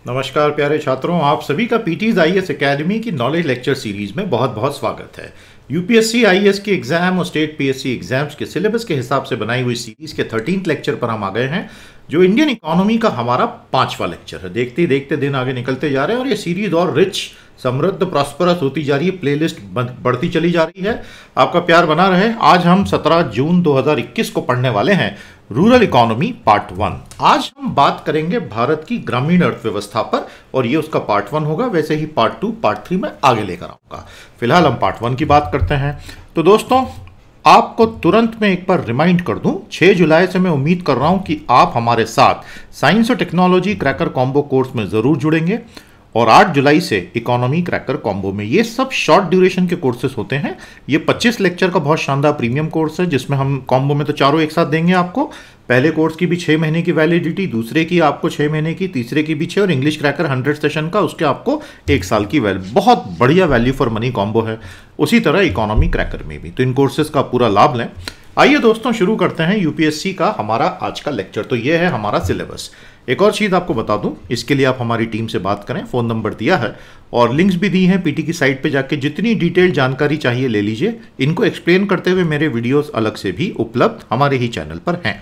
नमस्कार प्यारे छात्रों, आप सभी का पीटीज आईएएस एकेडमी की नॉलेज लेक्चर सीरीज में बहुत बहुत स्वागत है। यूपीएससी आईएएस के एग्जाम और स्टेट पीएससी एग्जाम्स के सिलेबस के हिसाब से बनाई हुई सीरीज के 13th लेक्चर पर हम आ गए हैं, जो इंडियन इकोनॉमी का हमारा 5वां लेक्चर है। देखते ही देखते दिन आगे निकलते जा रहे हैं और ये सीरीज और रिच, समृद्ध, प्रॉस्परस होती जा रही है। प्लेलिस्ट बढ़ती चली जा रही है। आपका प्यार बना रहे। आज हम 17 जून 2021 को पढ़ने वाले हैं रूरल इकोनॉमी पार्ट 1। आज हम बात करेंगे भारत की ग्रामीण अर्थव्यवस्था पर और ये उसका पार्ट 1 होगा। वैसे ही पार्ट 2, पार्ट 3 में आगे लेकर आऊंगा। फिलहाल हम पार्ट 1 की बात करते हैं। तो दोस्तों, आपको तुरंत मैं एक बार रिमाइंड कर दूं, 6 जुलाई से मैं उम्मीद कर रहा हूं कि आप हमारे साथ साइंस और टेक्नोलॉजी क्रैकर कॉम्बो कोर्स में जरूर जुड़ेंगे और 8 जुलाई से इकोनॉमी क्रैकर कॉम्बो में। ये सब शॉर्ट ड्यूरेशन के कोर्सेज होते हैं। ये 25 लेक्चर का बहुत शानदार प्रीमियम कोर्स है, जिसमें हम कॉम्बो में तो चारों एक साथ देंगे आपको। पहले कोर्स की भी 6 महीने की वैलिडिटी, दूसरे की आपको 6 महीने की, तीसरे की भी 6, और इंग्लिश क्रैकर 100 सेशन का उसके आपको 1 साल की वैल्यू। बहुत बढ़िया वैल्यू फॉर मनी कॉम्बो है। उसी तरह इकोनॉमी क्रैकर में भी, तो इन कोर्सेज का पूरा लाभ लें। आइए दोस्तों, शुरू करते हैं यूपीएससी का हमारा आज का लेक्चर। तो ये है हमारा सिलेबस। एक और चीज़ आपको बता दूं, इसके लिए आप हमारी टीम से बात करें। फ़ोन नंबर दिया है और लिंक्स भी दी हैं पीटी की साइट पे जाके। जितनी डिटेल जानकारी चाहिए ले लीजिए। इनको एक्सप्लेन करते हुए मेरे वीडियोस अलग से भी उपलब्ध हमारे ही चैनल पर हैं।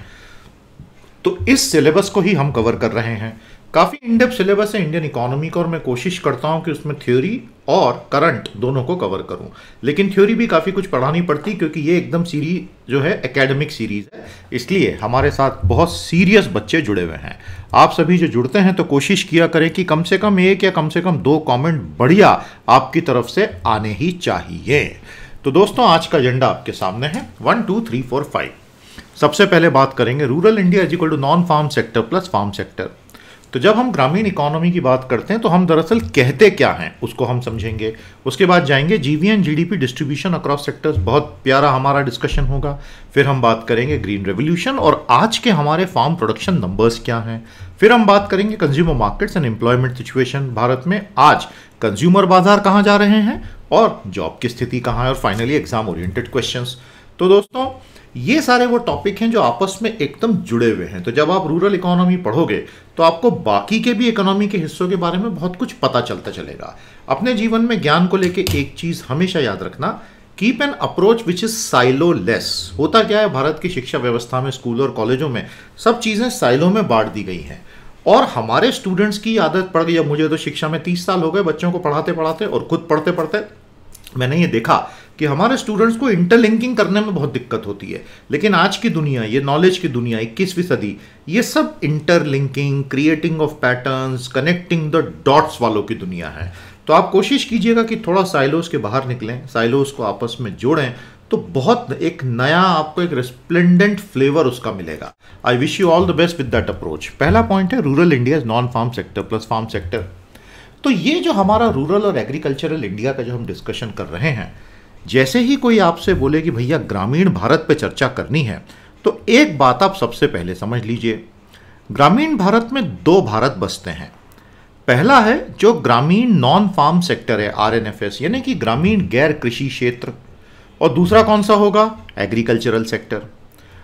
तो इस सिलेबस को ही हम कवर कर रहे हैं। काफ़ी इनडेप्थ सिलेबस है इंडियन इकोनॉमी का और मैं कोशिश करता हूं कि उसमें थ्योरी और करंट दोनों को कवर करूं। लेकिन थ्योरी भी काफ़ी कुछ पढ़ानी पड़ती, क्योंकि ये एकदम सीरीज जो है एकेडमिक सीरीज है। इसलिए हमारे साथ बहुत सीरियस बच्चे जुड़े हुए हैं। आप सभी जो जुड़ते हैं तो कोशिश किया करें कि कम से कम 1 या कम से कम 2 कमेंट बढ़िया आपकी तरफ से आने ही चाहिए। तो दोस्तों, आज का एजेंडा आपके सामने है 1 2 3 4 5। सबसे पहले बात करेंगे rural India is equal to non farm sector plus farm sector. तो जब हम ग्रामीण इकोनॉमी की बात करते हैं तो हम दरअसल कहते क्या हैं उसको हम समझेंगे। उसके बाद जाएंगे जीवी and GDP distribution across sectors, बहुत प्यारा हमारा डिस्कशन होगा। फिर हम बात करेंगे ग्रीन रेवोल्यूशन और आज के हमारे फार्म प्रोडक्शन नंबर्स क्या हैं। फिर हम बात करेंगे consumer markets and employment situation, Bharat में आज कंज्यूमर बाजार कहाँ जा रहे हैं और जॉब की स्थिति कहाँ है, और फाइनली एग्जाम ओरिएंटेड क्वेश्चंस। तो दोस्तों, ये सारे वो टॉपिक हैं जो आपस में एकदम जुड़े हुए हैं। तो जब आप रूरल इकोनॉमी पढ़ोगे तो आपको बाकी के भी इकोनॉमी के हिस्सों के बारे में बहुत कुछ पता चलता चलेगा। अपने जीवन में ज्ञान को लेके एक चीज हमेशा याद रखना, keep an approach which is silo less. होता क्या है, भारत की शिक्षा व्यवस्था में, स्कूल और कॉलेजों में सब चीजें साइलो में बांट दी गई हैं और हमारे स्टूडेंट्स की आदत पड़ गई। अब मुझे तो शिक्षा में 30 साल हो गए बच्चों को पढ़ाते पढ़ाते, और खुद पढ़ते पढ़ते मैंने ये देखा कि हमारे स्टूडेंट्स को इंटरलिंकिंग करने में बहुत दिक्कत होती है। लेकिन आज की दुनिया, ये नॉलेज की दुनिया, 21वीं सदी, ये सब interlinking, creating of patterns, connecting the dots वालों की दुनिया है। तो आप कोशिश कीजिएगा कि थोड़ा साइलोस के बाहर निकलें, साइलोस को आपस में जोड़ें, तो बहुत एक नया आपको एक रिस्प्लेंडेंट फ्लेवर उसका मिलेगा। I wish you all the best with that approach. पहला पॉइंट है rural India is non farm sector plus farm sector. तो ये जो हमारा रूरल और एग्रीकल्चरल इंडिया का जो हम डिस्कशन कर रहे हैं, जैसे ही कोई आपसे बोले कि भैया ग्रामीण भारत पे चर्चा करनी है, तो एक बात आप सबसे पहले समझ लीजिए। ग्रामीण भारत में 2 भारत बसते हैं। पहला है जो ग्रामीण नॉन फार्म सेक्टर है, आरएनएफएस, यानी कि ग्रामीण गैर कृषि क्षेत्र, और दूसरा कौन सा होगा, एग्रीकल्चरल सेक्टर।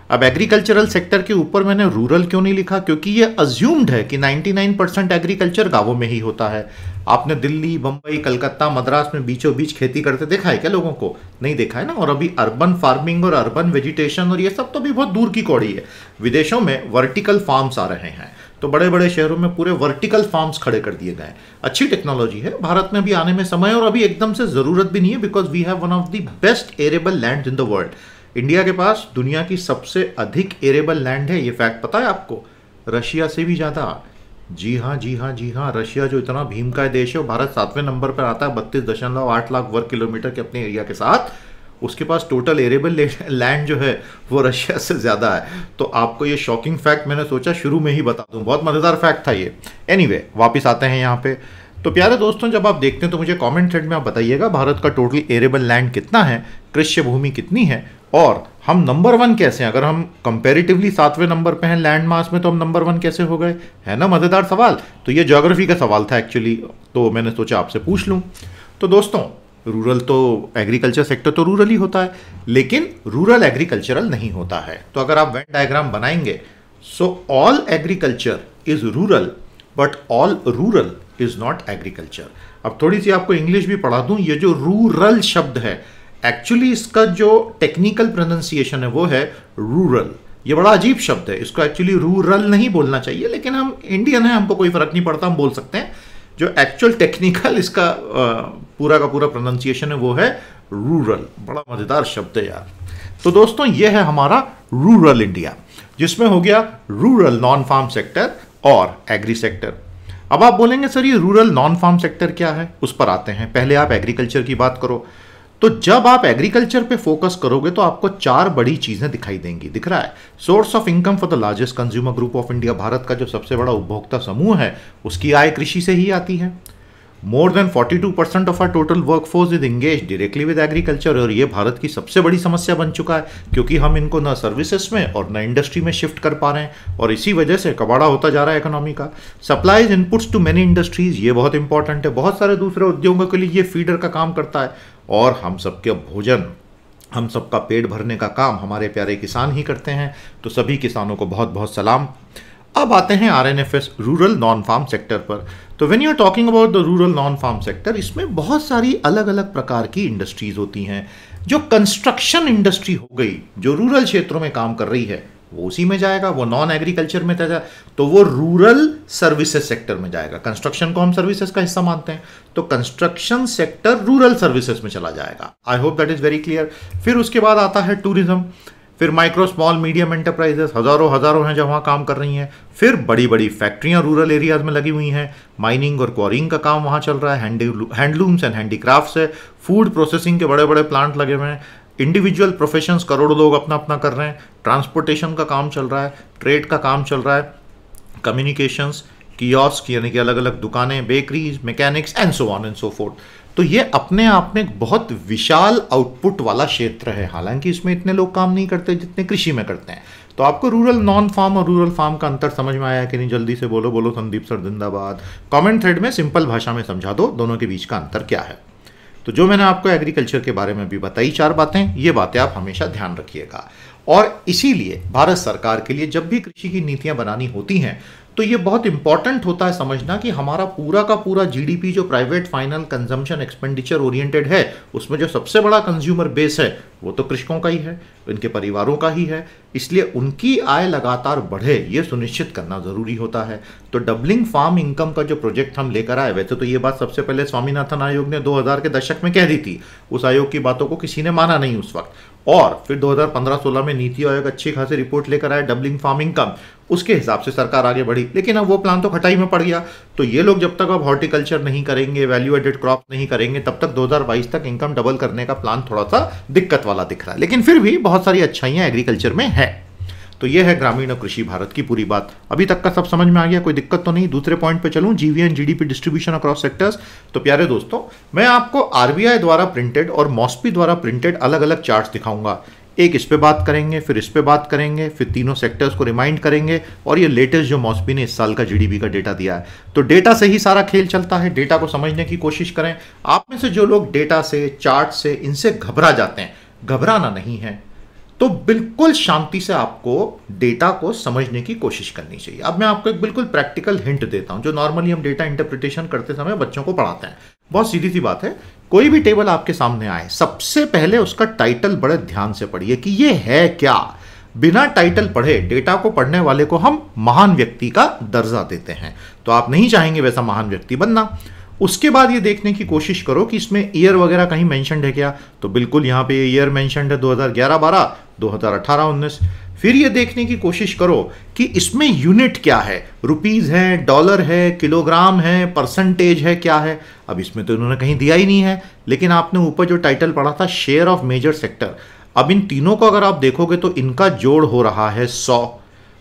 अब एग्रीकल्चरल सेक्टर के ऊपर मैंने रूरल क्यों नहीं लिखा, क्योंकि ये अज्यूम्ड है कि 99% एग्रीकल्चर गांवों में ही होता है। आपने दिल्ली, बंबई, कलकत्ता, मद्रास में बीचों बीच खेती करते देखा है क्या लोगों को? नहीं देखा है ना। और अभी अर्बन फार्मिंग और अर्बन वेजिटेशन और ये सब तो भी बहुत दूर की कौड़ी है। विदेशों में वर्टिकल फार्म्स आ रहे हैं, तो बड़े बड़े शहरों में पूरे वर्टिकल फार्म्स खड़े कर दिए गए। अच्छी टेक्नोलॉजी है, भारत में भी आने में समय और अभी एकदम से जरूरत भी नहीं है, because we have one of the best arable land in the world. India के पास दुनिया की सबसे अधिक एरेबल लैंड है। ये फैक्ट पता है आपको? रशिया से भी ज़्यादा। जी हाँ जी हाँ जी हाँ, रशिया जो इतना भीमकाय देश है, भारत 7वें नंबर पर आता है 32.8 लाख वर्ग किलोमीटर के अपने एरिया के साथ। उसके पास टोटल एरेबल लैंड जो है वो रशिया से ज़्यादा है। तो आपको ये शॉकिंग फैक्ट मैंने सोचा शुरू में ही बता दूं, बहुत मज़ेदार फैक्ट था ये। एनीवे, वापस आते हैं यहाँ पे। तो प्यारे दोस्तों, जब आप देखते हैं तो मुझे कमेंट थ्रेड में आप बताइएगा भारत का टोटल एरेबल लैंड कितना है, कृषि भूमि कितनी है, और हम नंबर 1 कैसे हैं। अगर हम कंपैरेटिवली 7वें नंबर पे हैं लैंड मास में, तो हम नंबर 1 कैसे हो गए? है ना मज़ेदार सवाल। तो ये ज्योग्राफी का सवाल था एक्चुअली, तो मैंने सोचा आपसे पूछ लूँ। तो दोस्तों, रूरल तो एग्रीकल्चर सेक्टर तो रूरल ही होता है, लेकिन रूरल एग्रीकल्चरल नहीं होता है। तो अगर आप वेन डायग्राम बनाएंगे, so all agriculture is rural but all rural is not agriculture. अब थोड़ी सी आपको इंग्लिश भी पढ़ा दूं, ये जो रूरल शब्द है एक्चुअली इसका जो टेक्निकल प्रोनाउंसिएशन है वो है रूरल। ये बड़ा अजीब शब्द है, इसको एक्चुअली रूरल नहीं बोलना चाहिए, लेकिन हम इंडियन हैं, हमको कोई फर्क नहीं पड़ता, हम बोल सकते हैं। जो एक्चुअल टेक्निकल इसका पूरा का पूरा प्रोनाउंसिएशन है वो है रूरल। बड़ा मजेदार शब्द है यार। तो दोस्तों ये है हमारा रूरल इंडिया, जिसमें हो गया रूरल नॉन फार्म सेक्टर और एग्री सेक्टर। अब आप बोलेंगे सर ये रूरल नॉन फार्म सेक्टर क्या है, उस पर आते हैं। पहले आप एग्रीकल्चर की बात करो, तो जब आप एग्रीकल्चर पे फोकस करोगे तो आपको 4 बड़ी चीजें दिखाई देंगी। दिख रहा है, source of income for the largest consumer group of India, Bharat का जो सबसे बड़ा उपभोक्ता समूह है उसकी आय कृषि से ही आती है। More than 42% of our total workforce is engage directly with agriculture, और ये भारत की सबसे बड़ी समस्या बन चुका है, क्योंकि हम इनको न सर्विसेज में और न इंडस्ट्री में शिफ्ट कर पा रहे हैं, और इसी वजह से कबाड़ा होता जा रहा है इकोनॉमी का। Supplies inputs to many industries, ये बहुत इंपॉर्टेंट है, बहुत सारे दूसरे उद्योगों के लिए ये फीडर का काम करता है, और हम सबके भोजन, हम सबका पेट भरने का काम हमारे प्यारे किसान ही करते हैं। तो सभी किसानों को बहुत बहुत सलाम। अब आते हैं RNFS rural non farm sector पर। तो when you are talking about the rural non farm sector, इसमें बहुत सारी अलग अलग प्रकार की इंडस्ट्रीज होती हैं। जो कंस्ट्रक्शन इंडस्ट्री हो गई, जो रूरल क्षेत्रों में काम कर रही है, वो उसी में जाएगा, वो नॉन एग्रीकल्चर में जाएगा, तो वो रूरल सर्विसेज सेक्टर में जाएगा। कंस्ट्रक्शन को हम सर्विसेज का हिस्सा मानते हैं, तो कंस्ट्रक्शन सेक्टर रूरल सर्विसेज में चला जाएगा। I hope that is very clear. फिर उसके बाद आता है टूरिज्म, फिर माइक्रो स्मॉल मीडियम एंटरप्राइजेस, हजारों हैं जो वहाँ काम कर रही हैं। फिर बड़ी बड़ी फैक्ट्रियाँ रूरल एरियाज में लगी हुई हैं, माइनिंग और क्वारिंग का काम वहाँ चल रहा है, हैंडलूम्स एंड हैंडीक्राफ्ट्स है, फूड प्रोसेसिंग के बड़े बड़े प्लांट लगे हुए हैं, इंडिविजुअल प्रोफेशंस करोड़ों लोग अपना अपना कर रहे हैं, ट्रांसपोर्टेशन का काम चल रहा है, ट्रेड का काम चल रहा है, कम्युनिकेशंस, कियोस्क यानी कि अलग अलग दुकानें, bakeries, mechanics and so on and so fourth. तो ये अपने आप में एक बहुत विशाल आउटपुट वाला क्षेत्र है, हालांकि इसमें इतने लोग काम नहीं करते जितने कृषि में करते हैं। तो आपको रूरल नॉन फार्म और रूरल फार्म का अंतर समझ में आया कि नहीं? जल्दी से बोलो, बोलो संदीप सर जिंदाबाद। कमेंट थ्रेड में सिंपल भाषा में समझा दो दोनों के बीच का अंतर क्या है। तो जो मैंने आपको एग्रीकल्चर के बारे में भी बताई 4 बातें, ये बातें आप हमेशा ध्यान रखिएगा। और इसीलिए भारत सरकार के लिए जब भी कृषि की नीतियां बनानी होती हैं तो ये बहुत इंपॉर्टेंट होता है समझना कि हमारा पूरा का पूरा जीडीपी जो private final consumption expenditure oriented है, उसमें जो सबसे बड़ा कंज्यूमर बेस है वो तो कृषकों का ही है, इनके परिवारों का ही है। इसलिए उनकी आय लगातार बढ़े ये सुनिश्चित करना जरूरी होता है। तो डबलिंग फार्म इनकम का जो प्रोजेक्ट हम लेकर आए, वैसे तो ये बात सबसे पहले स्वामीनाथन आयोग ने 2000 के दशक में कह दी थी, उस आयोग की बातों को किसी ने माना नहीं उस वक्त, और फिर 2015-16 में नीति आयोग अच्छी खासी रिपोर्ट लेकर आया डबलिंग फार्म इनकम, उसके हिसाब से सरकार आगे बढ़ी। लेकिन अब वो प्लान तो खटाई में पड़ गया। तो ये लोग जब तक अब हॉर्टिकल्चर नहीं करेंगे, वैल्यू एडेड क्रॉप नहीं करेंगे, तब तक 2022 तक इनकम डबल करने का प्लान थोड़ा सा दिक्कत वाला दिख रहा है। लेकिन फिर भी बहुत सारी अच्छाइयां एग्रीकल्चर में है। तो ये है ग्रामीण और कृषि भारत की पूरी बात। अभी तक का सब समझ में आ गया, कोई दिक्कत तो नहीं? दूसरे पॉइंट पे चलूं, GVN GDP distribution across sectors. तो प्यारे दोस्तों, मैं आपको आरबीआई द्वारा प्रिंटेड और मॉस्पी द्वारा प्रिंटेड अलग अलग चार्ट्स दिखाऊंगा। एक इस पे बात करेंगे, फिर इस पे बात करेंगे, फिर तीनों सेक्टर्स को रिमाइंड करेंगे, और ये लेटेस्ट जो मॉस्पी ने इस साल का जीडीपी का डेटा दिया है। तो डेटा से ही सारा खेल चलता है, डेटा को समझने की कोशिश करें। आप में से जो लोग डेटा से, चार्ट से, इनसे घबरा जाते हैं, घबराना नहीं है। तो बिल्कुल शांति से आपको डेटा को समझने की कोशिश करनी चाहिए। अब मैं आपको एक बिल्कुल प्रैक्टिकल हिंट देता हूं, जो नॉर्मली हम डेटा इंटरप्रिटेशन करते समय बच्चों को पढ़ाते हैं। बहुत सीधी सी बात है, कोई भी टेबल आपके सामने आए, सबसे पहले उसका टाइटल बड़े ध्यान से पढ़िए कि ये है क्या। बिना टाइटल पढ़े डेटा को पढ़ने वाले को हम महान व्यक्ति का दर्जा देते हैं, तो आप नहीं चाहेंगे वैसा महान व्यक्ति बनना। उसके बाद ये देखने की कोशिश करो कि इसमें ईयर वगैरह कहीं मेंशन्ड है क्या। तो बिल्कुल यहाँ पे ईयर मेंशन्ड है 2011-12, 2018-19। फिर ये देखने की कोशिश करो कि इसमें यूनिट क्या है, रुपीज है, डॉलर है, किलोग्राम है, परसेंटेज है, क्या है। अब इसमें तो इन्होंने कहीं दिया ही नहीं है। लेकिन आपने ऊपर जो टाइटल पढ़ा था शेयर ऑफ मेजर सेक्टर, अब इन तीनों को अगर आप देखोगे तो इनका जोड़ हो रहा है 100।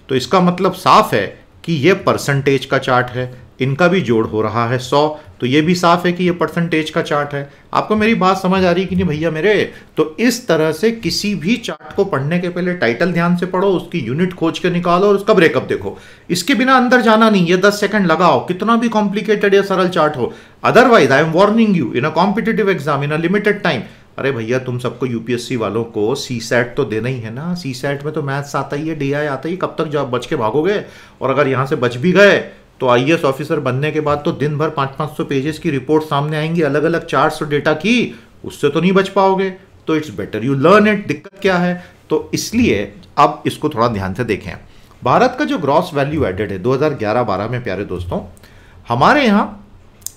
तो इसका मतलब साफ है कि ये परसेंटेज का चार्ट है, इनका भी जोड़ हो रहा है 100। तो ये भी साफ है कि ये परसेंटेज का चार्ट है। आपको मेरी बात समझ आ रही कि नहीं भैया मेरे? तो इस तरह से किसी भी चार्ट को पढ़ने के पहले टाइटल ध्यान से पढ़ो, उसकी यूनिट खोज के निकालो और उसका ब्रेकअप देखो। इसके बिना अंदर जाना नहीं, ये 10 सेकंड लगाओ, कितना भी कॉम्प्लिकेटेड या सरल चार्ट हो। Otherwise I am warning you, in a competitive exam in a limited time. अरे भैया तुम सबको यूपीएससी वालों को सीसैट तो देना ही है ना। सीसैट में तो मैथ्स आता ही है, डीआई आता ही, कब तक जब बच के भागोगे? और अगर यहां से बच भी गए तो आईएएस ऑफिसर बनने के बाद तो दिन भर 500-500 पेजेस की रिपोर्ट सामने आएंगी, अलग अलग चार्ट्स और डेटा की, उससे तो नहीं बच पाओगे। तो it's better you learn it. दिक्कत क्या है? तो इसलिए अब इसको थोड़ा ध्यान से देखें। भारत का जो ग्रॉस वैल्यू एडेड है 2011-12 में, प्यारे दोस्तों, हमारे यहां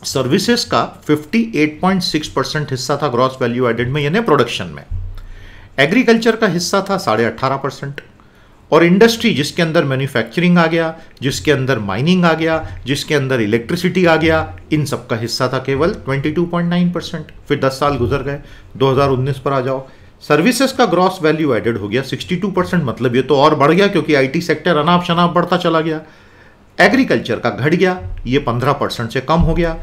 सर्विसेज का 58.6% हिस्सा था ग्रॉस वैल्यू एडेड में, यानी प्रोडक्शन में। एग्रीकल्चर का हिस्सा था 18.5%, और इंडस्ट्री जिसके अंदर मैन्युफैक्चरिंग आ गया, जिसके अंदर माइनिंग आ गया, जिसके अंदर इलेक्ट्रिसिटी आ गया, इन सब का हिस्सा था केवल 22.9%। फिर 10 साल गुजर गए, 2019 पर आ जाओ, सर्विसेज का ग्रॉस वैल्यू एडेड हो गया 62%, मतलब ये तो और बढ़ गया क्योंकि आईटी सेक्टर अनाप शनाप बढ़ता चला गया। एग्रीकल्चर का घट गया, ये 15% से कम हो गया,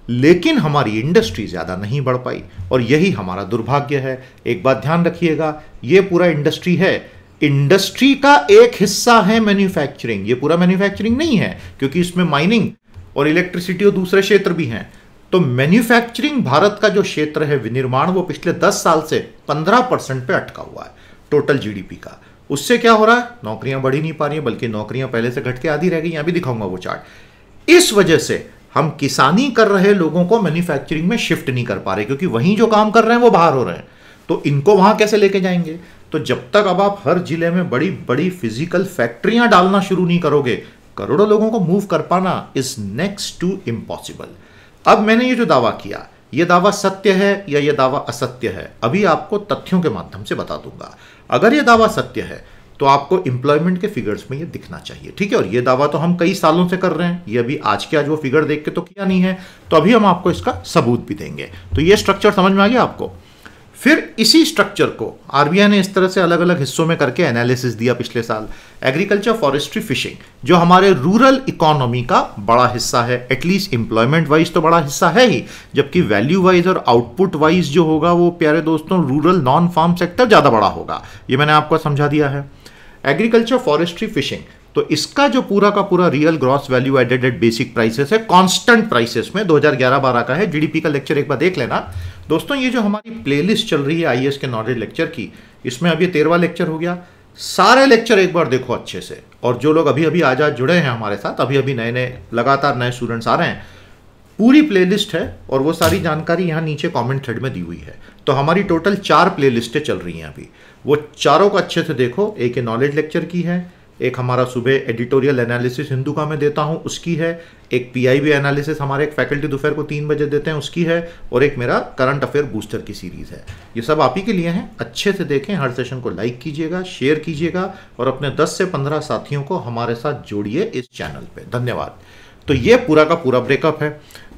लेकिन हमारी इंडस्ट्री ज्यादा नहीं बढ़ पाई, और यही हमारा दुर्भाग्य है। एक बात ध्यान रखिएगा, ये पूरा इंडस्ट्री है, इंडस्ट्री का एक हिस्सा है मैन्युफैक्चरिंग, ये पूरा मैन्युफैक्चरिंग नहीं है क्योंकि इसमें माइनिंग और इलेक्ट्रिसिटी और दूसरे क्षेत्र भी हैं। तो मैन्युफैक्चरिंग भारत का जो क्षेत्र है विनिर्माण, वो पिछले 10 साल से 15% पे अटका हुआ है टोटल जीडीपी का। उससे क्या हो रहा है? नौकरियां बढ़ ही नहीं पा रही हैं, बल्कि नौकरियां पहले से घट के आधी रह गई। यहां भी दिखाऊंगा वो चार्ट। इस वजह से हम किसानी कर रहे लोगों को मैन्युफैक्चरिंग में शिफ्ट नहीं कर पा रहे, क्योंकि वहीं जो काम कर रहे हैं वो बाहर हो रहे हैं, तो इनको वहां कैसे लेके जाएंगे? तो जब तक अब आप हर जिले में बड़ी बड़ी फिजिकल फैक्ट्रियां डालना शुरू नहीं करोगे, करोड़ों लोगों को मूव कर पाना इज नेक्स्ट टू इम्पॉसिबल। अब मैंने ये जो दावा किया, ये दावा सत्य है या ये दावा असत्य है, अभी आपको तथ्यों के माध्यम से बता दूंगा। अगर ये दावा सत्य है तो आपको एम्प्लॉयमेंट के फिगर्स में ये दिखना चाहिए, ठीक है। और ये दावा तो हम कई सालों से कर रहे हैं, ये अभी आज के आज वो फिगर देख के तो किया नहीं है, तो अभी हम आपको इसका सबूत भी देंगे। तो ये स्ट्रक्चर समझ में आ गया आपको। फिर इसी स्ट्रक्चर को आरबीआई ने इस तरह से अलग अलग हिस्सों में करके एनालिसिस दिया पिछले साल। एग्रीकल्चर, फॉरेस्ट्री, फिशिंग, जो हमारे रूरल इकोनॉमी का बड़ा हिस्सा है, एटलीस्ट एम्प्लॉयमेंट वाइज तो बड़ा हिस्सा है ही, जबकि वैल्यू वाइज और आउटपुट वाइज जो होगा वो, प्यारे दोस्तों, रूरल नॉन फार्म सेक्टर ज़्यादा बड़ा होगा। ये मैंने आपको समझा दिया है। एग्रीकल्चर, फॉरेस्ट्री, फिशिंग, तो इसका जो पूरा का पूरा real gross value added at basic prices है, कांस्टेंट प्राइसेस में 2011-12 का है। जीडीपी का लेक्चर एक बार देख लेना दोस्तों। ये जो हमारी प्लेलिस्ट चल रही है आईएएस के नॉलेज लेक्चर की, इसमें अभी 13वां लेक्चर हो गया। सारे लेक्चर एक बार देखो अच्छे से, और जो लोग अभी अभी आज जुड़े हैं हमारे साथ, अभी अभी नए नए लगातार नए स्टूडेंट्स आ रहे हैं, पूरी प्लेलिस्ट है और वो सारी जानकारी यहाँ नीचे कमेंट थ्रेड में दी हुई है। तो हमारी टोटल 4 प्लेलिस्टें चल रही हैं अभी, वो चारों को अच्छे से देखो। एक नॉलेज लेक्चर की है, एक हमारा सुबह एडिटोरियल एनालिसिस हिंदू का मैं देता हूं उसकी है, एक पीआईबी एनालिसिस हमारे एक फैकल्टी दोपहर को 3 बजे देते हैं उसकी है, और एक मेरा करंट अफेयर बूस्टर की सीरीज है। ये सब आप ही के लिए हैं, अच्छे से देखें। हर सेशन को लाइक कीजिएगा, शेयर कीजिएगा, और अपने 10 से 15 साथियों को हमारे साथ जोड़िए इस चैनल पे। धन्यवाद। तो ये पूरा का पूरा ब्रेकअप है।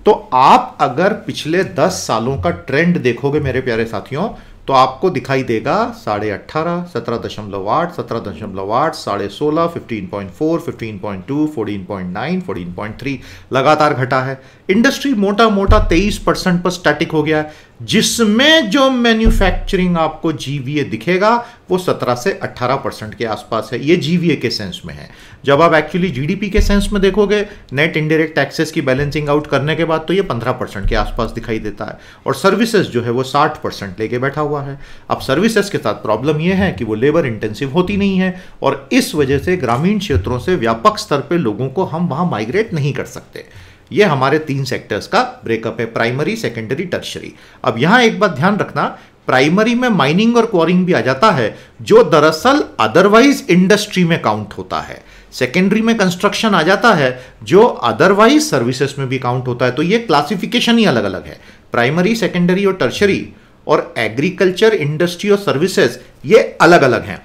तो आप अगर पिछले 10 सालों का ट्रेंड देखोगे मेरे प्यारे साथियों, तो आपको दिखाई देगा 18.5, 17.8, 17.8, 16.5, 15.4, 15.2, 14.9, 14.3 लगातार घटा है। इंडस्ट्री मोटा मोटा 23% पर स्टैटिक हो गया है, जिसमें जो मैन्युफैक्चरिंग आपको जीवीए दिखेगा वो 17 से 18% के आसपास है। ये जीवीए के सेंस में है। जब आप एक्चुअली जीडीपी के सेंस में देखोगे, नेट इनडायरेक्ट टैक्सेस की बैलेंसिंग आउट करने के बाद, तो ये 15% के आसपास दिखाई देता है। और सर्विसेज जो है वो 60% लेके बैठा हुआ है। अब सर्विसेज के साथ प्रॉब्लम ये है कि वो लेबर इंटेंसिव होती नहीं है, और इस वजह से ग्रामीण क्षेत्रों से व्यापक स्तर पर लोगों को हम वहां माइग्रेट नहीं कर सकते। ये हमारे 3 सेक्टर्स का ब्रेकअप है, प्राइमरी, सेकेंडरी, टर्शरी। अब यहां एक बात ध्यान रखना, प्राइमरी में माइनिंग और क्वारिंग भी आ जाता है, जो दरअसल अदरवाइज इंडस्ट्री में काउंट होता है। सेकेंडरी में कंस्ट्रक्शन आ जाता है, जो अदरवाइज सर्विसेज में भी काउंट होता है। तो ये क्लासिफिकेशन ही अलग अलग है, प्राइमरी, सेकेंडरी और टर्शरी। और एग्रीकल्चर, इंडस्ट्री और सर्विसेज ये अलग अलग हैं।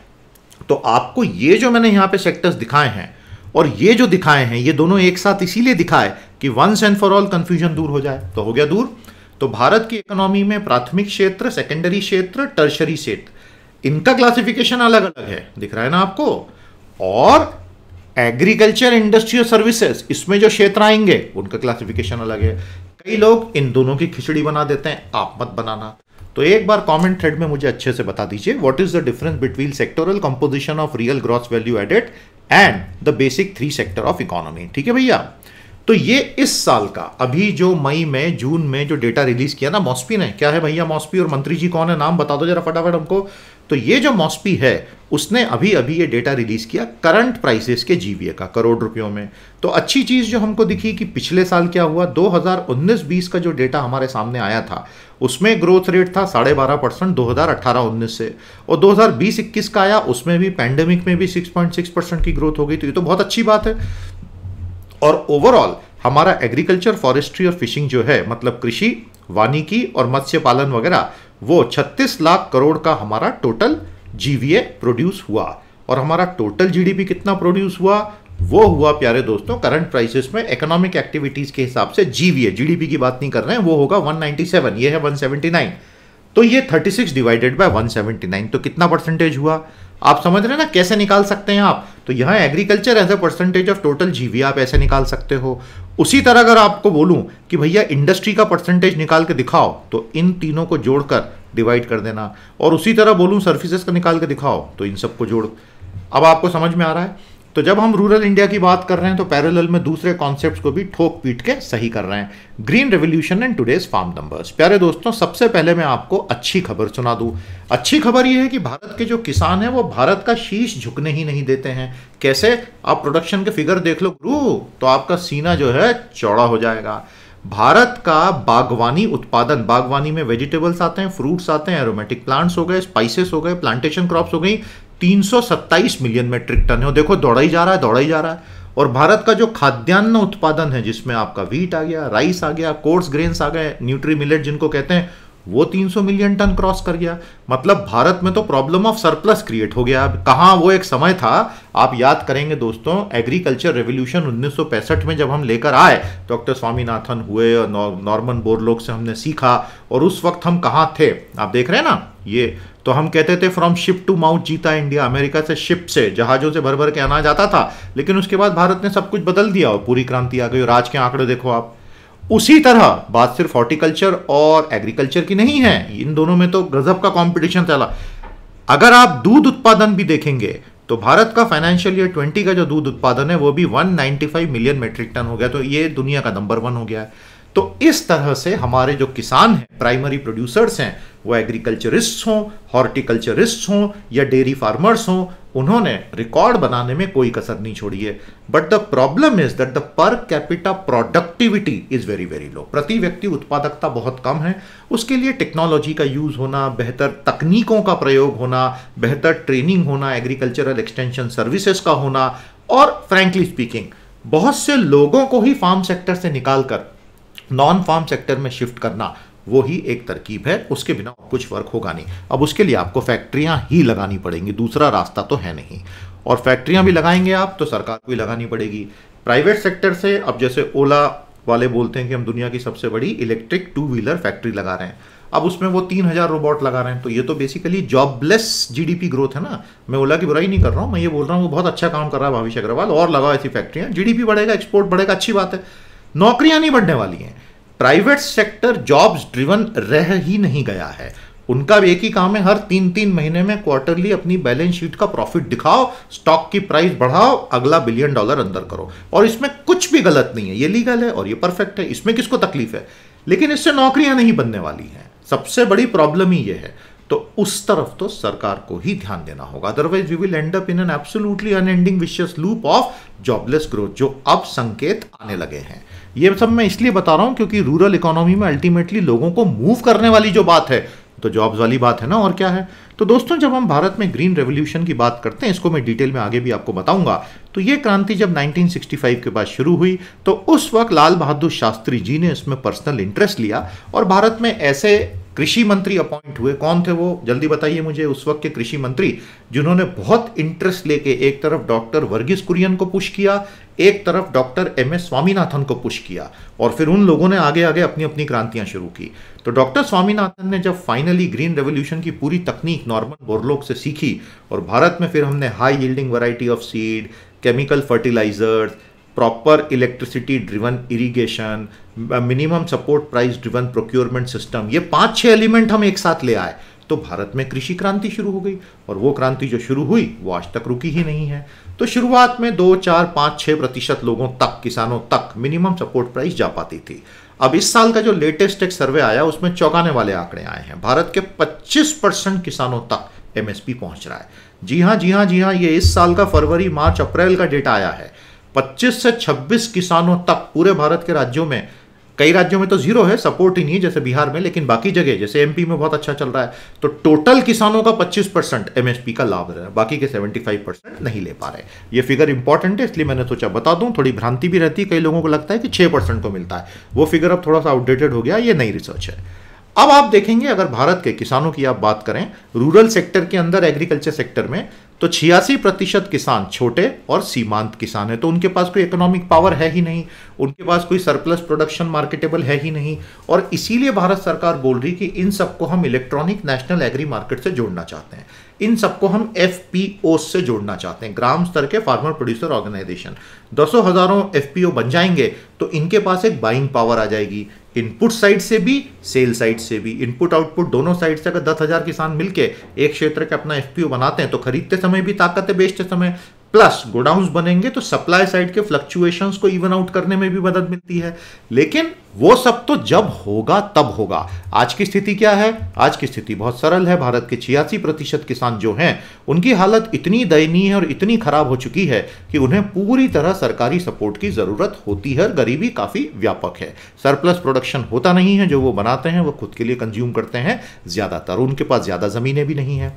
तो आपको ये जो मैंने यहां पे सेक्टर्स दिखाए हैं और ये जो दिखाए हैं, ये दोनों एक साथ इसीलिए दिखाए कि once and for all confusion दूर हो जाए। तो हो गया दूर। तो भारत की इकोनॉमी में प्राथमिक क्षेत्र, सेकेंडरी क्षेत्र, टर्शरी क्षेत्र, इनका क्लासिफिकेशन अलग अलग है, दिख रहा है ना आपको। और एग्रीकल्चर, इंडस्ट्री और सर्विसेज, इसमें जो क्षेत्र आएंगे उनका क्लासिफिकेशन अलग है। कई लोग इन दोनों की खिचड़ी बना देते हैं, आप मत बनाना। तो एक बार कमेंट थ्रेड में मुझे अच्छे से बता दीजिए, what is the difference between sectoral composition of real gross value added and the basic 3 sector of economy. ठीक है भैया। तो ये इस साल का अभी जो मई में जून में जो डेटा रिलीज किया ना मॉस्पी ने, क्या है भैया मॉस्पी और मंत्री जी कौन है, नाम बता दो जरा फटाफट हमको। तो ये जो मॉस्पी है उसने अभी अभी ये डेटा रिलीज किया करंट प्राइसेस के जीवीए का करोड़ रुपयों में। तो अच्छी चीज जो हमको दिखी कि पिछले साल क्या हुआ, 2019-20 का जो डेटा हमारे सामने आया था उसमें ग्रोथ रेट था 12.5% 2018-19 से, और 2020-21 का आया उसमें भी पैंडेमिक में भी 6.6% की ग्रोथ हो गई। तो ये तो बहुत अच्छी बात है। और ओवरऑल हमारा एग्रीकल्चर, फॉरेस्ट्री और फिशिंग जो है, मतलब कृषि, वानिकी और मत्स्य पालन वगैरह, वो 36 लाख करोड़ का हमारा टोटल जीवीए प्रोड्यूस हुआ। और हमारा टोटल जीडीपी कितना प्रोड्यूस हुआ, वो हुआ प्यारे दोस्तों करंट प्राइसेस में इकोनॉमिक एक्टिविटीज के हिसाब से जीवीए, जीडीपी की बात नहीं कर रहे हैं, वो होगा 197, ये है 179। तो ये 36 डिवाइडेड बाय 179, तो कितना परसेंटेज हुआ आप समझ रहे हैं ना, कैसे निकाल सकते हैं आप। तो यहां agriculture as a percentage of total GVA आप ऐसे निकाल सकते हो। उसी तरह अगर आपको बोलूं कि भैया इंडस्ट्री का परसेंटेज निकाल के दिखाओ, तो इन तीनों को जोड़कर डिवाइड कर देना, और उसी तरह बोलूं सर्विसेज का निकाल के दिखाओ, तो इन सबको जोड़। अब आपको समझ में आ रहा है। तो जब हम रूरल इंडिया की बात कर रहे हैं तो पैरेलल में दूसरे कॉन्सेप्ट्स को भी ठोक पीट के सही कर रहे हैं। Green revolution and today's farm numbers. प्यारे दोस्तों, सबसे पहले मैं आपको अच्छी खबर सुना दूं। अच्छी खबर यह है कि भारत के जो किसान हैं वो भारत का शीश झुकने ही नहीं देते हैं। कैसे, आप प्रोडक्शन के फिगर देख लो गुरु, तो आपका सीना जो है चौड़ा हो जाएगा। भारत का बागवानी उत्पादन, बागवानी में वेजिटेबल्स आते हैं, फ्रूट्स आते हैं, एरोमेटिक प्लांट्स हो गए, स्पाइसेस हो गए, प्लांटेशन क्रॉप्स हो गई, 327 मिलियन मेट्रिक टन है। और देखो दौड़ा ही जा रहा है, दौड़ा ही जा रहा है। और भारत का जो खाद्यान्न उत्पादन है, जिसमें आपका व्हीट आ गया, राइस आ गया, कोर्स ग्रेन्स आ गए, न्यूट्री मिलेट जिनको कहते हैं, वो 300 मिलियन टन क्रॉस कर गया। मतलब भारत में तो प्रॉब्लम ऑफ सरप्लस क्रिएट हो गया। अब कहाँ वो एक समय था, आप याद करेंगे दोस्तों, एग्रीकल्चर रेवोल्यूशन 1965 में जब हम लेकर आए, डॉक्टर स्वामीनाथन हुए और नॉर्मन बोरलॉग से हमने सीखा, और उस वक्त हम कहाँ थे आप देख रहे हैं ना। ये तो हम कहते थे फ्रॉम शिप टू माउथ जीता इंडिया, अमेरिका से शिप से, जहाजों से भर भर के अनाज आता था। लेकिन उसके बाद भारत ने सब कुछ बदल दिया और पूरी क्रांति आ गई, और आज के आंकड़े देखो आप। उसी तरह बात सिर्फ हॉर्टिकल्चर और एग्रीकल्चर की नहीं है, इन दोनों में तो गजब का कंपटीशन चला। अगर आप दूध उत्पादन भी देखेंगे तो भारत का फाइनेंशियल ईयर 20 का जो दूध उत्पादन है वो भी 195 मिलियन मेट्रिक टन हो गया। तो ये दुनिया का नंबर 1 हो गया है। तो इस तरह से हमारे जो किसान हैं, प्राइमरी प्रोड्यूसर्स हैं, वो एग्रीकल्चरिस्ट हों, हॉर्टिकल्चरिस्ट हों या डेयरी फार्मर्स हों, उन्होंने रिकॉर्ड बनाने में कोई कसर नहीं छोड़ी है। But the problem is that the per capita productivity is very very low. प्रति व्यक्ति उत्पादकता बहुत कम है। उसके लिए टेक्नोलॉजी का यूज होना, बेहतर तकनीकों का प्रयोग होना, बेहतर ट्रेनिंग होना, एग्रीकल्चरल एक्सटेंशन सर्विसेज का होना, और फ्रैंकली स्पीकिंग बहुत से लोगों को ही फार्म सेक्टर से निकालकर नॉन फार्म सेक्टर में शिफ्ट करना, वो ही एक तरकीब है। उसके बिना कुछ वर्क होगा नहीं। अब उसके लिए आपको फैक्ट्रियां ही लगानी पड़ेंगी, दूसरा रास्ता तो है नहीं। और फैक्ट्रियां भी लगाएंगे आप तो सरकार को ही लगानी पड़ेगी। प्राइवेट सेक्टर से, अब जैसे ओला वाले बोलते हैं कि हम दुनिया की सबसे बड़ी इलेक्ट्रिक 2 व्हीलर फैक्ट्री लगा रहे हैं, अब उसमें वो 3000 रोबोट लगा रहे हैं। तो ये तो बेसिकली जॉबलेस जीडीपी ग्रोथ है ना। मैं ओला की बुराई नहीं कर रहा हूं, मैं ये बोल रहा हूं वो बहुत अच्छा काम कर रहा है भविष्य अग्रवाल, और लगाओ ऐसी फैक्ट्रियां, जीडीपी बढ़ेगा, एक्सपोर्ट बढ़ेगा, अच्छी बात है। नौकरियां नहीं बढ़ने वाली हैं। प्राइवेट सेक्टर जॉब्स ड्रिवन रह ही नहीं गया है। उनका एक ही काम है, हर 3-3 महीने में क्वार्टरली अपनी बैलेंस शीट का प्रॉफिट दिखाओ, स्टॉक की प्राइस बढ़ाओ, अगला $1 बिलियन अंदर करो। और इसमें कुछ भी गलत नहीं है, ये लीगल है और ये परफेक्ट है, इसमें किसको तकलीफ है। लेकिन इससे नौकरियां नहीं बनने वाली हैं, सबसे बड़ी प्रॉब्लम ही ये है। तो उस तरफ तो सरकार को ही ध्यान देना होगा, otherwise we will end up in an absolutely unending vicious loop of jobless growth, जो अब संकेत आने लगे हैं। ये सब मैं इसलिए बता रहा हूं क्योंकि रूरल इकोनॉमी में अल्टीमेटली लोगों को मूव करने वाली जो बात है तो जॉब्स वाली बात है ना, और क्या है। तो दोस्तों, जब हम भारत में ग्रीन रेवोल्यूशन की बात करते हैं, इसको मैं डिटेल में आगे भी आपको बताऊंगा। तो ये क्रांति जब 1965 के बाद शुरू हुई तो उस वक्त लाल बहादुर शास्त्री जी ने इसमें पर्सनल इंटरेस्ट लिया और भारत में ऐसे कृषि मंत्री अपॉइंट हुए। कौन थे वो, जल्दी बताइए मुझे। उस वक्त के कृषि मंत्री जिन्होंने बहुत इंटरेस्ट लेके एक तरफ डॉक्टर वर्गीस कुरियन को पुश किया, एक तरफ डॉक्टर MS स्वामीनाथन को पुश किया, और फिर उन लोगों ने आगे आगे अपनी अपनी क्रांतियां शुरू की। तो डॉक्टर स्वामीनाथन ने जब फाइनली ग्रीन रेवोल्यूशन की पूरी तकनीक नॉर्मन बोरलॉग से सीखी, और भारत में फिर हमने high yielding variety of seed, chemical fertilisers, proper electricity driven irrigation, minimum support price driven procurement system, ये 5-6 एलिमेंट हम एक साथ ले आए। तो भारत में कृषि क्रांति शुरू हो गई, और वो क्रांति जो शुरू हुई वो आज तक रुकी ही नहीं है। तो शुरुआत में 2, 4, 5, 6% लोगों तक, किसानों तक मिनिमम सपोर्ट प्राइस जा पाती थी। अब इस साल का जो लेटेस्ट एक सर्वे आया उसमें चौंकाने वाले आंकड़े आए हैं। भारत के 25% किसानों तक एमएसपी पहुंच रहा है। जी हां, ये इस साल का फरवरी, मार्च, अप्रैल का डेटा आया है। 25 से 26 किसानों तक पूरे भारत के राज्यों में, कई राज्यों में तो जीरो है, सपोर्ट ही नहीं है जैसे बिहार में, लेकिन बाकी जगह जैसे एमपी में बहुत अच्छा चल रहा है। तो टोटल किसानों का 25% एमएसपी का लाभ रहा है, बाकी के 75% नहीं ले पा रहे। ये फिगर इंपॉर्टेंट है, इसलिए मैंने सोचा बता दूं। थोड़ी भ्रांति भी रहती है, कई लोगों को लगता है कि 6% को मिलता है, वो फिगर अब थोड़ा सा आउटडेटेड हो गया, ये नई रिसर्च है। अब आप देखेंगे, अगर भारत के किसानों की आप बात करें रूरल सेक्टर के अंदर, एग्रीकल्चर सेक्टर में, तो 86% किसान छोटे और सीमांत किसान है। तो उनके पास कोई इकोनॉमिक पावर है ही नहीं, उनके पास कोई सरप्लस प्रोडक्शन मार्केटेबल है ही नहीं, और इसीलिए भारत सरकार बोल रही कि इन सबको हम इलेक्ट्रॉनिक नेशनल एग्री मार्केट से जोड़ना चाहते हैं, इन सबको हम एफपीओ से जोड़ना चाहते हैं, ग्राम स्तर के फार्मर प्रोड्यूसर ऑर्गेनाइजेशन। दसों हजारों एफपीओ बन जाएंगे तो इनके पास एक बाइंग पावर आ जाएगी, इनपुट साइड से भी, सेल साइड से भी। इनपुट आउटपुट दोनों साइड से अगर 10,000 किसान मिलके एक क्षेत्र के अपना एफपीओ बनाते हैं तो खरीदते समय भी ताकत है, बेचते समय, प्लस गोडाउन्स बनेंगे तो सप्लाई साइड के फ्लक्चुएशंस को इवन आउट करने में भी मदद मिलती है। लेकिन वो सब तो जब होगा तब होगा। आज की स्थिति क्या है? आज की स्थिति बहुत सरल है। भारत के 86% किसान जो हैं उनकी हालत इतनी दयनीय और इतनी खराब हो चुकी है कि उन्हें पूरी तरह सरकारी सपोर्ट की जरूरत होती है। गरीबी काफी व्यापक है, सरप्लस प्रोडक्शन होता नहीं है, जो वो बनाते हैं वो खुद के लिए कंज्यूम करते हैं ज्यादातर, उनके पास ज्यादा जमीनें भी नहीं है।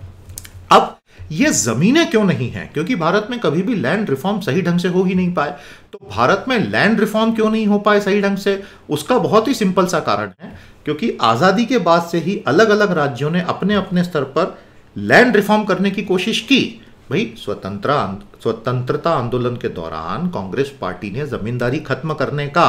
अब ये जमीनें क्यों नहीं है? क्योंकि भारत में कभी भी लैंड रिफॉर्म सही ढंग से हो ही नहीं पाए। तो भारत में लैंड रिफॉर्म क्यों नहीं हो पाए सही ढंग से? उसका बहुत ही सिंपल सा कारण है, क्योंकि आजादी के बाद से ही अलग अलग राज्यों ने अपने अपने स्तर पर लैंड रिफॉर्म करने की कोशिश की। भाई, स्वतंत्रता आंदोलन के दौरान कांग्रेस पार्टी ने जमींदारी खत्म करने का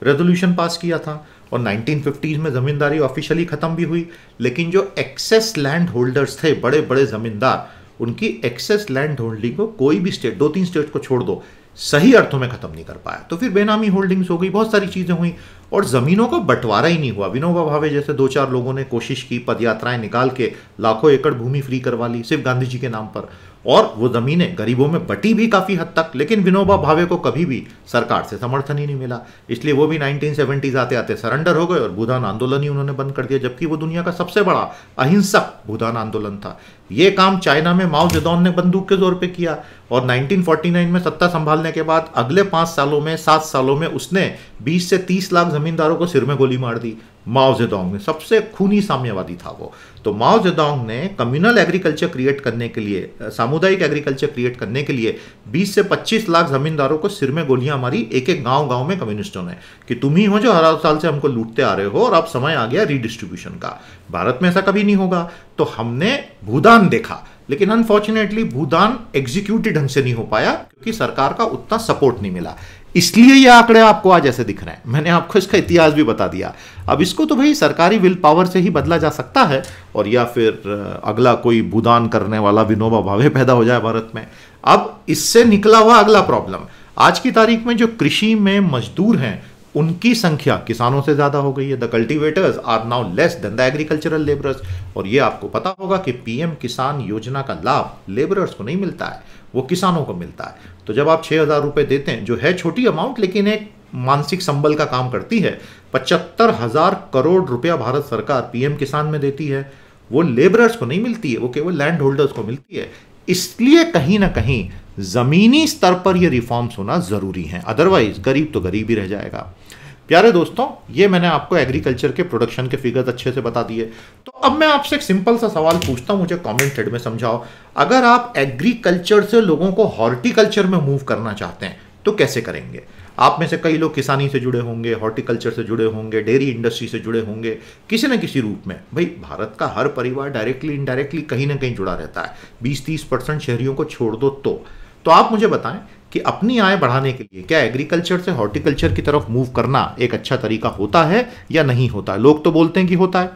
रेजोल्यूशन पास किया था, और 1950s में जमींदारी ऑफिशियली खत्म भी हुई। लेकिन जो एक्सेस लैंड होल्डर्स थे, बड़े बड़े जमींदार, उनकी एक्सेस लैंड होल्डिंग को कोई भी स्टेट, 2-3 स्टेट को छोड़ दो, सही अर्थों में खत्म नहीं कर पाया। तो फिर बेनामी होल्डिंग्स हो गई, बहुत सारी चीजें हुई, और जमीनों का बंटवारा ही नहीं हुआ। विनोबा भावे जैसे 2-4 लोगों ने कोशिश की, पदयात्राएं निकाल के लाखों एकड़ भूमि फ्री करवा ली सिर्फ गांधी जी के नाम पर, और वो जमीनें गरीबों में बटी भी काफी हद तक। लेकिन विनोबा भावे को कभी भी सरकार से समर्थन ही नहीं मिला, इसलिए वो भी 1970s आते आते सरेंडर हो गए और भूदान आंदोलन ही उन्होंने बंद कर दिया, जबकि वो दुनिया का सबसे बड़ा अहिंसक भूदान आंदोलन था। ये काम चाइना में माओ जेडोंग ने बंदूक के जोर पे किया, और 1949 में सत्ता संभालने के बाद अगले 5 सालों में, 7 सालों में उसने 20 से 30 लाख जमींदारों को सिर में गोली मार दी। माओ जेडोंग ने, सबसे खूनी साम्यवादी था वो। तो माओ जेडोंग ने कम्युनल एग्रीकल्चर क्रिएट करने के लिए, सामुदायिक एग्रीकल्चर क्रिएट करने के लिए 20 से 25 लाख जमींदारों को सिर में गोलियां मारी, एक एक गांव में कम्युनिस्टों ने, कि तुम ही हो जो हर साल से हमको लूटते आ रहे हो और अब समय आ गया रीडिस्ट्रीब्यूशन का। भारत में ऐसा कभी नहीं होगा। तो हमने भूदान देखा, लेकिन अनफॉर्चुनेटली भूदान एग्जीक्यूटेड ढंग से नहीं हो पाया, क्योंकि सरकार का उतना सपोर्ट नहीं मिला। इसलिए ये आंकड़े आपको आज ऐसे दिख रहे हैं। मैंने आपको इसका इतिहास भी बता दिया। अब इसको तो भाई सरकारी विल पावर से ही बदला जा सकता है, और या फिर अगला कोई भूदान करने वाला विनोबा भावे पैदा हो जाए भारत में। अब इससे निकला हुआ अगला प्रॉब्लम, आज की तारीख में जो कृषि में मजदूर हैं उनकी संख्या किसानों से ज्यादा हो गई है। The cultivators are now less than the agricultural labourers. और ये आपको पता होगा कि पीएम किसान योजना का लाभ लेबरर्स को नहीं मिलता है, वो किसानों को मिलता है। तो जब आप 6,000 रुपए देते हैं, जो है छोटी अमाउंट लेकिन एक मानसिक संबल का काम करती है, 75,000 करोड़ रुपया भारत सरकार पीएम किसान में देती है, वो लेबरर्स को नहीं मिलती है, वो केवल लैंड होल्डर्स को मिलती है। इसलिए कहीं ना कहीं जमीनी स्तर पर ये रिफॉर्म्स होना जरूरी है, अदरवाइज गरीब तो गरीब ही रह जाएगा। प्यारे दोस्तों, ये मैंने आपको एग्रीकल्चर के प्रोडक्शन के फिगर्स अच्छे से बता दिए। तो अब मैं आपसे एक सिंपल सा सवाल पूछता हूं, मुझे कमेंट थ्रेड में समझाओ। अगर आप एग्रीकल्चर से लोगों को हॉर्टिकल्चर में मूव करना चाहते हैं तो कैसे करेंगे? आप में से कई लोग किसानी से जुड़े होंगे, हॉर्टिकल्चर से जुड़े होंगे, डेयरी इंडस्ट्री से जुड़े होंगे, किसी न किसी रूप में। भाई, भारत का हर परिवार डायरेक्टली इनडायरेक्टली कहीं ना कहीं जुड़ा रहता है। 20-30% शहरियों को छोड़ दो तो आप मुझे बताएं कि अपनी आय बढ़ाने के लिए क्या एग्रीकल्चर से हॉर्टिकल्चर की तरफ मूव करना एक अच्छा तरीका होता है या नहीं होता है? लोग तो बोलते हैं कि होता है।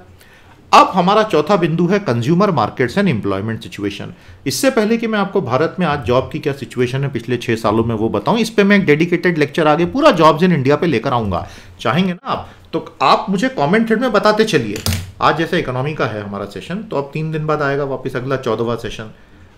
अब हमारा चौथा बिंदु है consumer markets and employment situation. इससे पहले कि मैं आपको भारत में आज जॉब की क्या सिचुएशन है पिछले 6 सालों में वो बताऊं, इस पे मैं एक डेडिकेटेड लेक्चर आगे पूरा जॉब्स इन इंडिया पे लेकर आऊंगा। चाहेंगे ना आप तो आप मुझे कमेंट थ्रेड में बताते चलिए। आज जैसे इकोनॉमी का है हमारा सेशन, तो अब 3 दिन बाद आएगा वापस अगला 14वां सेशन।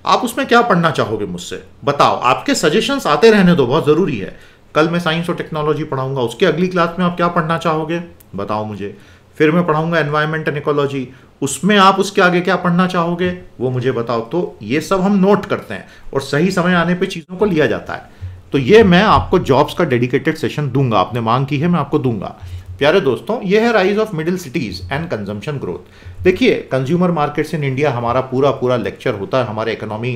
आप उसमें क्या पढ़ना चाहोगे मुझसे बताओ। आपके सजेशंस आते रहने दो, बहुत ज़रूरी है। कल मैं साइंस और टेक्नोलॉजी पढ़ाऊंगा, उसके अगली क्लास में आप क्या पढ़ना चाहोगे बताओ मुझे। फिर मैं पढ़ाऊंगा एनवायरमेंट एंड इकोलॉजी, उसमें आप उसके आगे क्या पढ़ना चाहोगे वो मुझे बताओ। तो ये सब हम नोट करते हैं और सही समय आने पे चीज़ों को लिया जाता है। तो ये मैं आपको जॉब्स का डेडिकेटेड सेशन दूंगा, आपने मांग की है, मैं आपको दूंगा। प्यारे दोस्तों, ये है rise of middle cities and consumption growth. देखिए, कंज्यूमर मार्केट्स इन इंडिया हमारा पूरा लेक्चर होता है हमारे इकोनॉमी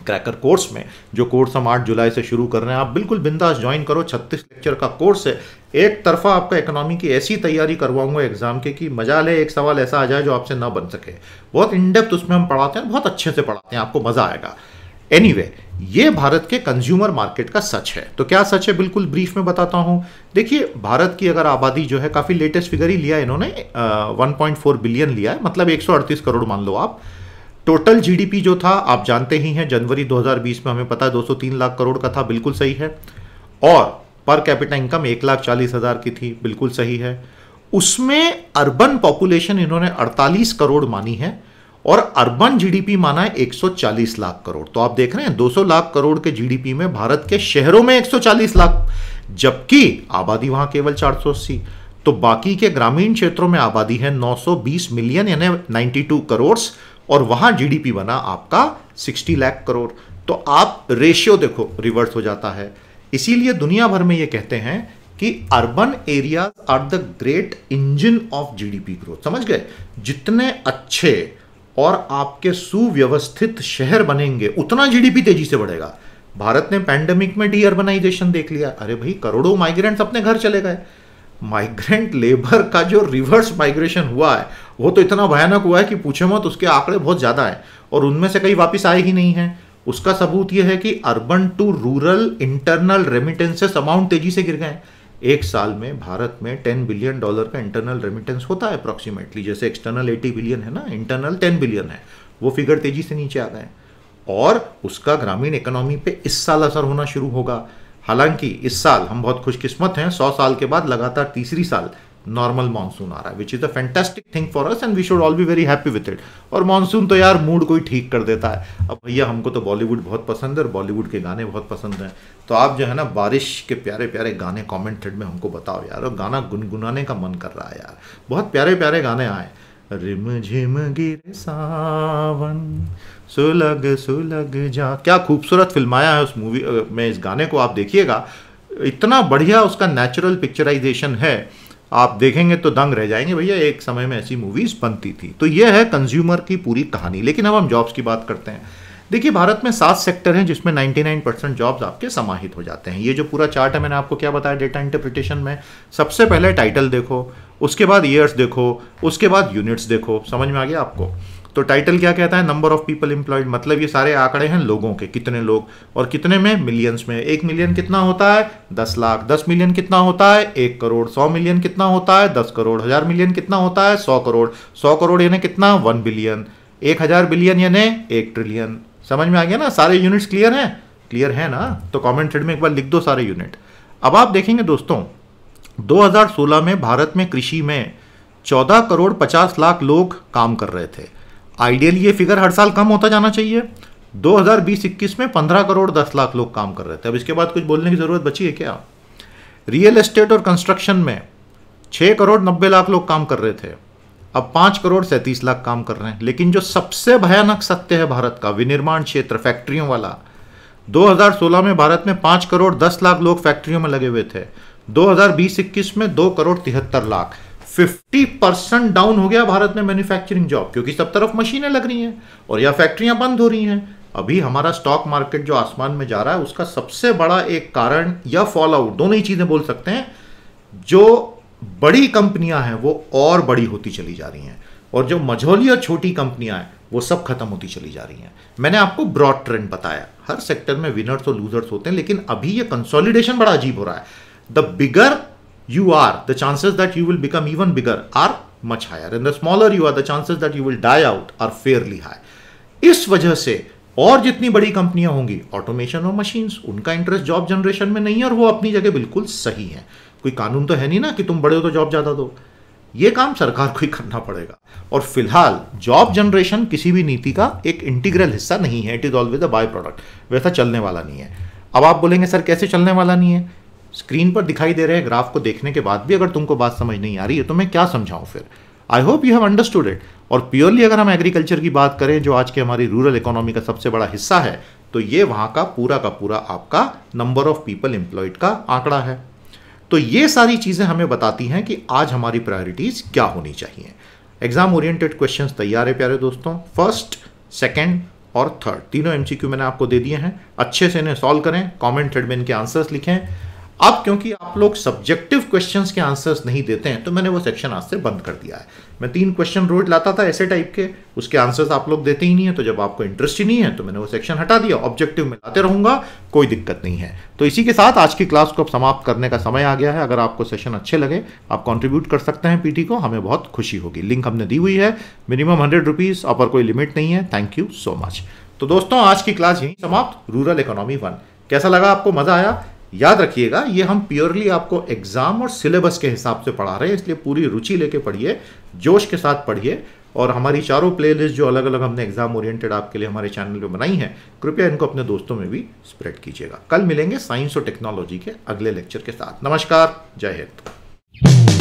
क्रैकर कोर्स में, जो कोर्स हम 8 जुलाई से शुरू कर रहे हैं। आप बिल्कुल बिंदास ज्वाइन करो, 36 लेक्चर का कोर्स है। एक तरफा आपका इकोनॉमी की ऐसी तैयारी करवाऊंगा एग्जाम के कि मजा ले, एक सवाल ऐसा आ जाए जो आपसे ना बन सके। बहुत इन डेप्थ उसमें हम पढ़ाते हैं, बहुत अच्छे से पढ़ाते हैं, आपको मजा आएगा। एनीवे, ये भारत के कंज्यूमर मार्केट का सच है। तो क्या सच है, बिल्कुल ब्रीफ में बताता हूं। देखिए, भारत की अगर आबादी जो है, काफी लेटेस्ट फिगर ही लिया है इन्होंने, 1.4 बिलियन लिया है, मतलब 138 करोड़ मान लो आप। टोटल जीडीपी जो था आप जानते ही हैं, जनवरी 2020 में हमें पता है 203 लाख करोड़ का था, बिल्कुल सही है। और पर कैपिटा इनकम 1,40,000 की थी, बिल्कुल सही है। उसमें अर्बन पॉपुलेशन इन्होंने 48 करोड़ मानी है और अर्बन जीडीपी माना है 140 लाख करोड़। तो आप देख रहे हैं 200 लाख करोड़ के जीडीपी में भारत के शहरों में 140 लाख, जबकि आबादी वहां केवल 480। तो बाकी के ग्रामीण क्षेत्रों में आबादी है 920 मिलियन यानी 92 करोड़, और वहां जीडीपी बना आपका 60 लाख करोड़। तो आप रेशियो देखो, रिवर्स हो जाता है। इसीलिए दुनिया भर में ये कहते हैं कि urban areas are the great engine of GDP growth. समझ गए? जितने अच्छे और आपके सुव्यवस्थित शहर बनेंगे उतना जीडीपी तेजी से बढ़ेगा। भारत ने पैंडेमिक में डी अर्बनाइजेशन देख लिया। अरे भाई, करोड़ों माइग्रेंट्स अपने घर चले गए। माइग्रेंट लेबर का जो रिवर्स माइग्रेशन हुआ है वो तो इतना भयानक हुआ है कि पूछे मत, उसके आंकड़े बहुत ज्यादा हैं और उनमें से कई वापस आए ही नहीं हैं। उसका सबूत यह है कि urban to rural internal remittances amount तेजी से गिर गए। एक साल में भारत में $10 बिलियन का इंटरनल रेमिटेंस होता है अप्रोक्सीमेटली। जैसे एक्सटर्नल 80 बिलियन है ना, इंटरनल 10 बिलियन है। वो फिगर तेजी से नीचे आ गए और उसका ग्रामीण इकोनॉमी पे इस साल असर होना शुरू होगा। हालांकि इस साल हम बहुत खुशकिस्मत हैं, 100 साल के बाद लगातार तीसरी साल नॉर्मल मानसून आ रहा है, which is a fantastic thing for us and we should all be very happy with it. और मानसून तो यार मूड को ही ठीक कर देता है। अब भैया, हमको तो बॉलीवुड बहुत पसंद है और बॉलीवुड के गाने बहुत पसंद हैं। तो आप जो है ना, बारिश के प्यारे प्यारे गाने कॉमेंट थ्रेड में हमको बताओ यार, और गाना गुनगुनाने का मन कर रहा है यार। बहुत प्यारे प्यारे गाने आए। रिम झिम गिरे सावन, सुलग सुलग जा, क्या खूबसूरत फिल्माया है उस मूवी में। इस गाने को आप देखिएगा, इतना बढ़िया उसका नेचुरल पिक्चराइजेशन है, आप देखेंगे तो दंग रह जाएंगे। भैया, एक समय में ऐसी मूवीज बनती थी। तो यह है कंज्यूमर की पूरी कहानी। लेकिन अब हम जॉब्स की बात करते हैं। देखिए, भारत में 7 सेक्टर हैं जिसमें 99% जॉब्स आपके समाहित हो जाते हैं। ये जो पूरा चार्ट है, मैंने आपको क्या बताया डेटा इंटरप्रिटेशन में। सबसे पहले टाइटल देखो, उसके बाद ईयर्स देखो, उसके बाद यूनिट्स देखो। समझ में आ गया आपको? तो टाइटल क्या कहता है? नंबर ऑफ पीपल एम्प्लॉयड, मतलब ये सारे आंकड़े हैं लोगों के, कितने लोग, और कितने में? मिलियंस में। 1 मिलियन कितना होता है? 10 लाख। 10 मिलियन कितना होता है? 1 करोड़। 100 मिलियन कितना होता है? 10 करोड़। 1000 मिलियन कितना होता है? 100 करोड़। 100 करोड़ यानी कितना? 1 बिलियन। 1000 बिलियन यानी 1 ट्रिलियन। समझ में आ गया ना? सारे यूनिट्स क्लियर हैं? क्लियर है ना? तो कमेंट थ्रेड में एक बार लिख दो सारे यूनिट। अब आप देखेंगे दोस्तों, 2016 में भारत में कृषि में 14 करोड़ 50 लाख लोग काम कर रहे थे। आइडियली ये फिगर हर साल कम होता जाना चाहिए। 2020-21 में 15 करोड़ 10 लाख लोग काम कर रहे थे। अब इसके बाद कुछ बोलने की जरूरत बची है क्या? रियल एस्टेट और कंस्ट्रक्शन में 6 करोड़ 90 लाख लोग काम कर रहे थे, अब 5 करोड़ 37 लाख काम कर रहे हैं। लेकिन जो सबसे भयानक सत्य है भारत का, विनिर्माण क्षेत्र, फैक्ट्रियों वाला, 2016 में भारत में 5 करोड़ 10 लाख लोग फैक्ट्रियों में लगे हुए थे। 2020-21 में 2 करोड़ 73 लाख। 50% डाउन हो गया भारत में मैन्युफैक्चरिंग जॉब, क्योंकि सब तरफ मशीनें लग रही हैं और या फैक्ट्रियां बंद हो रही हैं। अभी हमारा स्टॉक मार्केट जो आसमान में जा रहा है, उसका सबसे बड़ा एक कारण या फॉल आउट, दोनों ही चीजें बोल सकते हैं, जो बड़ी कंपनियां हैं वो और बड़ी होती चली जा रही हैं और जो मझोली और छोटी कंपनियां हैं वो सब खत्म होती चली जा रही हैं। मैंने आपको ब्रॉड ट्रेंड बताया, हर सेक्टर में विनर्स और लूजर्स होते हैं, लेकिन अभी ये कंसोलिडेशन बड़ा अजीब हो रहा है। The bigger you are, the chances that you will become even bigger are much higher, and the smaller you are, the chances that you will die out are fairly high. इस वजह से और जितनी बड़ी कंपनियां होंगी, ऑटोमेशन और machines, उनका इंटरेस्ट जॉब जनरेशन में नहीं है और वो अपनी जगह बिल्कुल सही है। कोई कानून तो है नहीं ना कि तुम बड़े हो तो जॉब ज़्यादा दो। ये काम सरकार को ही करना पड़ेगा। और फिलहाल जॉब जनरेशन किसी भी नीति का एक इंटीग्रल हिस्सा नहीं है, it is always a by product, वैसा चलने वाला नहीं है। अब आप बोलेंगे सर कैसे चलने वाला नहीं है? स्क्रीन पर दिखाई दे रहे हैं ग्राफ को देखने के बाद भी अगर तुमको बात समझ नहीं आ रही है तो मैं क्या समझाऊं फिर? I hope you have understood it. और प्योरली अगर हम एग्रीकल्चर की बात करें जो आज के हमारी रूरल इकोनॉमी का सबसे बड़ा हिस्सा है, तो ये वहां का पूरा आपका नंबर ऑफ पीपल एम्प्लॉयड का आंकड़ा है। तो ये सारी चीजें हमें बताती हैं कि आज हमारी प्रायोरिटीज क्या होनी चाहिए। एग्जाम ओरिएंटेड क्वेश्चंस तैयार है प्यारे दोस्तों, फर्स्ट, सेकंड और थर्ड तीनों एमसीक्यू मैंने आपको दे दिए हैं। अच्छे से इन्हें सॉल्व करें, कमेंट थ्रेड में इनके आंसर्स लिखें। अब क्योंकि आप लोग सब्जेक्टिव क्वेश्चंस के आंसर्स नहीं देते हैं तो मैंने वो सेक्शन आज से बंद कर दिया है। मैं 3 क्वेश्चन रोज लाता था ऐसे टाइप के, उसके आंसर्स आप लोग देते ही नहीं है, तो जब आपको इंटरेस्ट ही नहीं है तो मैंने वो सेक्शन हटा दिया। ऑब्जेक्टिव में लाते रहूंगा, कोई दिक्कत नहीं है। तो इसी के साथ आज की क्लास को अब समाप्त करने का समय आ गया है। अगर आपको सेशन अच्छे लगे आप कॉन्ट्रीब्यूट कर सकते हैं पीटी को, हमें बहुत खुशी होगी। लिंक हमने दी हुई है, मिनिमम 100 रुपीज़, अपर कोई लिमिट नहीं है। Thank you so much. तो दोस्तों आज की क्लास यहीं समाप्त। रूरल इकोनॉमी 1 कैसा लगा आपको? मजा आया? याद रखिएगा ये हम प्योरली आपको एग्जाम और सिलेबस के हिसाब से पढ़ा रहे हैं, इसलिए पूरी रुचि लेके पढ़िए, जोश के साथ पढ़िए। और हमारी चारों प्लेलिस्ट जो अलग अलग हमने एग्जाम ओरिएंटेड आपके लिए हमारे चैनल पे बनाई हैं, कृपया इनको अपने दोस्तों में भी स्प्रेड कीजिएगा। कल मिलेंगे साइंस और टेक्नोलॉजी के अगले लेक्चर के साथ। नमस्कार, जय हिंद।